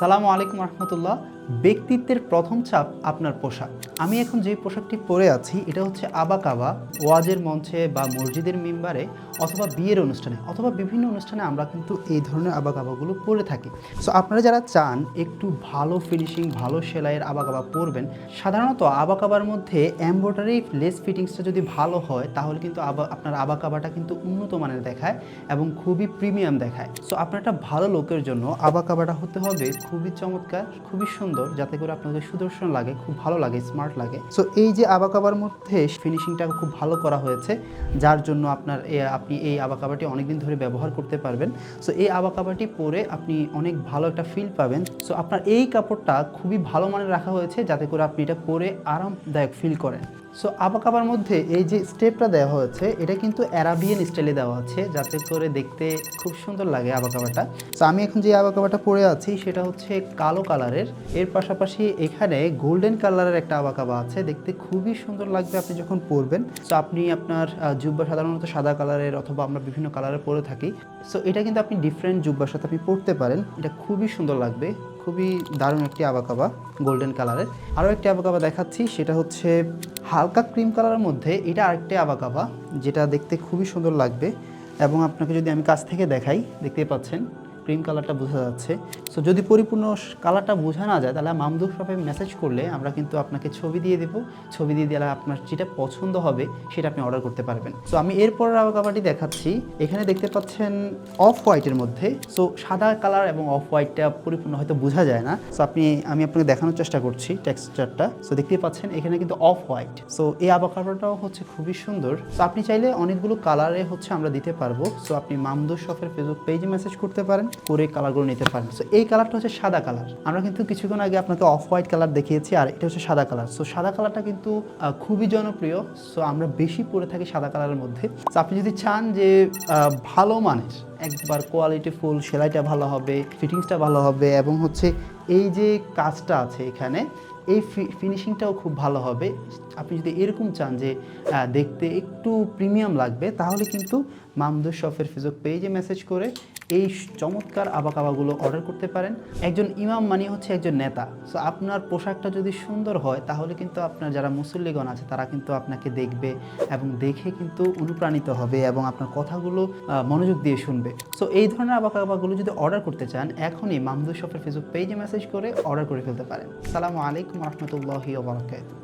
সালামু আলাইকুম রহমতুল্লাহ। ব্যক্তিত্বের প্রথম ছাপ আপনার পোশাক। আমি এখন যে পোশাকটি পরে আছি এটা হচ্ছে আবাকাবা। ওয়াজের মঞ্চে বা মসজিদের মিম্বারে অথবা বিয়ের অনুষ্ঠানে অথবা বিভিন্ন অনুষ্ঠানে আমরা কিন্তু এই ধরনের আবাকাবাগুলো পরে থাকি। সো আপনারা যারা চান একটু ভালো ফিনিশিং ভালো সেলাইয়ের আবাকাবা পরবেন, সাধারণত আবাকাবার মধ্যে এমব্রয়ডারি লেস ফিটিংসটা যদি ভালো হয় তাহলে কিন্তু আপনার আবাকাবাটা কিন্তু উন্নত মানের দেখায় এবং খুবই প্রিমিয়াম দেখায়। সো আপনার একটা ভালো লোকের জন্য আবাকাবাটা হতে হবে খুবই চমৎকার, খুবই সুন্দর, যাতে করে আপনাদের সুদর্শন লাগে, খুব ভালো লাগে, স্মার্ট লাগে। সো এই যে আবাকাবার মধ্যে ফিনিশিংটা খুব ভালো করা হয়েছে, যার জন্য আপনি এই আবাকাবাটি অনেকদিন ধরে ব্যবহার করতে পারবেন। সো এই আবাকাবাটি পরে আপনি অনেক ভালো একটা ফিল পাবেন। সো আপনার এই কাপড়টা খুবই ভালো মানের রাখা হয়েছে যাতে করে আপনি এটা পরে আরামদায়ক ফিল করেন। সো আবাকাবার মধ্যে এই যে স্টেপটা দেওয়া হয়েছে এটা কিন্তু অ্যারাবিয়ান স্টাইলে দেওয়া আছে, যাতে করে দেখতে খুব সুন্দর লাগে আবাকাবাটা। সো আমি এখন যে আবাকাবাটা পরে আছি সেটা হচ্ছে কালো কালারের, এর পাশাপাশি এখানে গোল্ডেন কালারের একটা আবাকাবা আছে, দেখতে খুবই সুন্দর লাগবে আপনি যখন পরবেন। সো আপনি আপনার জুব্বা সাধারণত সাদা কালারের অথবা আমরা বিভিন্ন কালারের পরে থাকি। সো এটা কিন্তু আপনি ডিফারেন্ট জুব্বার সাথে আপনি পরতে পারেন, এটা খুবই সুন্দর লাগবে, খুবই দারুণ একটি আবাকাবা গোল্ডেন কালারের। আরও একটি আবাকাবা দেখাচ্ছি, সেটা হচ্ছে হালকা ক্রিম কালারের মধ্যে, এটা আরেকটি আবাকাবা যেটা দেখতে খুবই সুন্দর লাগবে। এবং আপনাকে যদি আমি কাছ থেকে দেখাই, দেখতেই পাচ্ছেন ক্রিম কালারটা বোঝা যাচ্ছে। সো যদি পরিপূর্ণ কালারটা বোঝা না যায় তাহলে মামদুহ শপে মেসেজ করলে আমরা কিন্তু আপনাকে ছবি দিয়ে দেবো, ছবি দিয়ে দিলে আপনার যেটা পছন্দ হবে সেটা আপনি অর্ডার করতে পারবেন। সো আমি এরপরের আবাকাবাটি দেখাচ্ছি, এখানে দেখতে পাচ্ছেন অফ হোয়াইটের মধ্যে। সো সাদা কালার এবং অফ হোয়াইটটা পরিপূর্ণ হয়তো বোঝা যায় না। সো আমি আপনাকে দেখানোর চেষ্টা করছি টেক্সচারটা। সো দেখতেই পাচ্ছেন এখানে কিন্তু অফ হোয়াইট। সো এই আবাকাবাটাও হচ্ছে খুবই সুন্দর। সো আপনি চাইলে অনেকগুলো কালারে হচ্ছে আমরা দিতে পারবো। সো আপনি মামদুহ শপের ফেসবুক পেজে মেসেজ করতে পারেন, করে কালারগুলো নিতে পারেন। সো এই কালারটা হচ্ছে সাদা কালার। আমরা কিন্তু কিছুক্ষণ আগে আপনাকে অফ হোয়াইট কালার দেখিয়েছি, আর এটা হচ্ছে সাদা কালার। সো সাদা কালারটা কিন্তু খুবই জনপ্রিয়। সো আমরা বেশি পরে থাকি সাদা কালারের মধ্যে। সো আপনি যদি চান যে ভালো মানের একবার কোয়ালিটি ফুল, সেলাইটা ভালো হবে, ফিটিংসটা ভালো হবে এবং হচ্ছে এই যে কাজটা আছে এখানে, এই ফিনিশিংটাও খুব ভালো হবে, আপনি যদি এরকম চান যে দেখতে একটু প্রিমিয়াম লাগবে, তাহলে কিন্তু মামদুহ শপের ফেসবুক পেজে মেসেজ করে এই চমৎকার আবাকাবাগুলো অর্ডার করতে পারেন। একজন ইমাম মানে হচ্ছে একজন নেতা। সো আপনার পোশাকটা যদি সুন্দর হয় তাহলে কিন্তু আপনার যারা মুসল্লিগণ আছে তারা কিন্তু আপনাকে দেখবে এবং দেখে কিন্তু অনুপ্রাণিত হবে এবং আপনার কথাগুলো মনোযোগ দিয়ে শুনবে। সো এই ধরনের আবাকাবাগুলো যদি অর্ডার করতে চান, এখনই মামদুহ শপের ফেসবুক পেজে মেসেজ করে অর্ডার করে ফেলতে পারেন। আসসালামু আলাইকুম রহমতুল্লাহি ওয়া বারাকাতুহু।